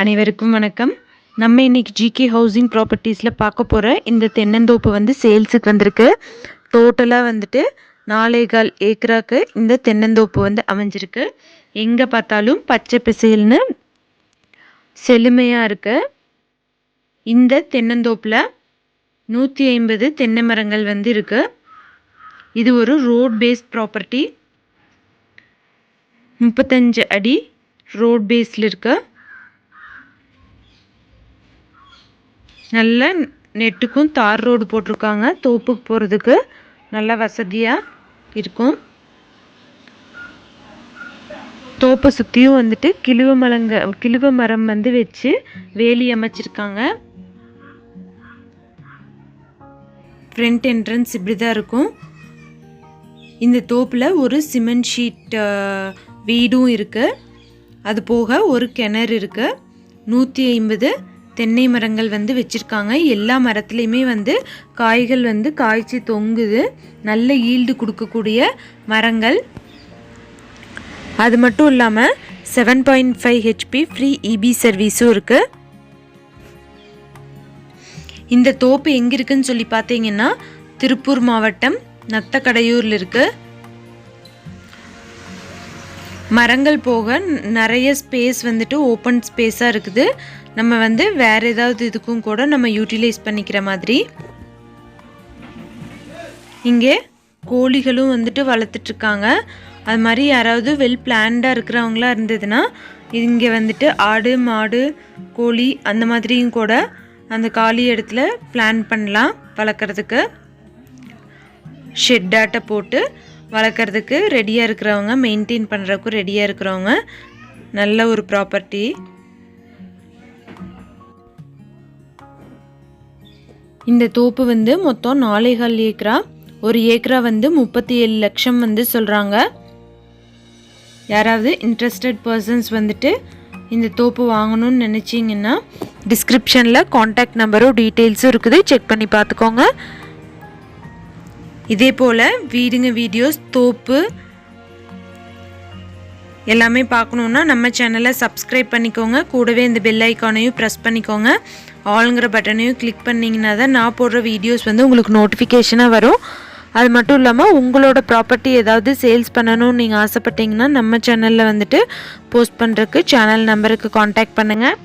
அனைவருக்கும் வணக்கம். நம்ம இன்னைக்கு ஜிகே ஹவுசிங் ப்ராப்பர்ட்டிஸில் பார்க்க போகிற இந்த தென்னந்தோப்பு வந்து சேல்ஸுக்கு வந்திருக்கு. டோட்டலாக வந்துட்டு 4.25 ஏக்கராக்கு இந்த தென்னந்தோப்பு வந்து அமைஞ்சிருக்கு. எங்கே பார்த்தாலும் பச்சை பசேல்னு செழுமையாக இருக்கு. இந்த தென்னந்தோப்பில் 150 தென்னை மரங்கள் வந்து இருக்கு. இது ஒரு ரோட் பேஸ்ட் ப்ராப்பர்ட்டி. 35 அடி ரோட் பேஸில் இருக்கு. நல்ல நெட்டுக்கும் தார் ரோடு போட்டிருக்காங்க. தோப்புக்கு போகிறதுக்கு நல்ல வசதியாக இருக்கும். தோப்பை சுற்றியும் வந்துட்டு கிழுவ மரம் வந்து வச்சு வேலி அமைச்சிருக்காங்க. ஃப்ரண்ட் என்ட்ரன்ஸ் இப்படி தான் இருக்கும். இந்த தோப்பில் ஒரு சிமெண்ட் ஷீட் வீடும் இருக்குது. அது போக ஒரு கிணறு இருக்குது. 150 தென்னை மரங்கள் வந்து வச்சுருக்காங்க. எல்லா மரத்துலேயுமே வந்து காய்கள் வந்து காய்ச்சி தொங்குது. நல்ல ஈல்டு கொடுக்கக்கூடிய மரங்கள். அது மட்டும் இல்லாமல் 7.5 HP ஃப்ரீ இபி சர்வீஸும் இருக்குது. இந்த தோப்பு எங்கே இருக்குன்னு சொல்லி பார்த்தீங்கன்னா திருப்பூர் மாவட்டம் நத்தக்கடையூரில் இருக்குது. மரங்கள் போக நிறைய ஸ்பேஸ் வந்துட்டு ஓப்பன் ஸ்பேஸாக இருக்குது. நம்ம வந்து வேறு ஏதாவது இதுக்கும் கூட நம்ம யூட்டிலைஸ் பண்ணிக்கிற மாதிரி. இங்கே கோழிகளும் வந்துட்டு வளர்த்துட்ருக்காங்க. அது மாதிரி யாராவது வெல் பிளான்டாக இருக்கிறவங்களா இருந்ததுன்னா இங்கே வந்துட்டு ஆடு மாடு கோழி அந்த மாதிரியும் கூட அந்த காலி இடத்துல பிளான் பண்ணலாம் வளர்க்குறதுக்கு. ஷெட்டாட்டை போட்டு வளர்க்குறதுக்கு ரெடியாக இருக்கிறவங்க, மெயின்டைன் பண்ணுறதுக்கும் ரெடியாக இருக்கிறவங்க நல்ல ஒரு ப்ராப்பர்ட்டி. இந்த தோப்பு வந்து மொத்தம் 4.25 ஏக்கரா. ஒரு ஏக்கரா வந்து 37 லட்சம் வந்து சொல்கிறாங்க. யாராவது இன்ட்ரெஸ்டட் பர்சன்ஸ் வந்துட்டு இந்த தோப்பு வாங்கணும்னு நினச்சிங்கன்னா டிஸ்கிரிப்ஷனில் காண்டாக்ட் நம்பரும் டீட்டெயில்ஸும் இருக்குது. செக் பண்ணி பார்த்துக்கோங்க. இதே போல் வீடியோஸ் தோப்பு எல்லாமே பார்க்கணுன்னா நம்ம சேனலை சப்ஸ்கிரைப் பண்ணிக்கோங்க. கூடவே இந்த பெல் ஐக்கானையும் ப்ரெஸ் பண்ணிக்கோங்க. ஆளுங்கிற பட்டனையும் கிளிக் பண்ணிங்கன்னா தான் நான் போடுற வீடியோஸ் வந்து உங்களுக்கு நோட்டிஃபிகேஷனாக வரும். அது மட்டும் இல்லாமல் உங்களோட ப்ராப்பர்ட்டி ஏதாவது சேல்ஸ் பண்ணணும்னு நீங்கள் ஆசைப்பட்டீங்கன்னா நம்ம சேனலில் வந்துட்டு போஸ்ட் பண்ணுறதுக்கு சேனல் நம்பருக்கு காண்டாக்ட் பண்ணுங்கள்.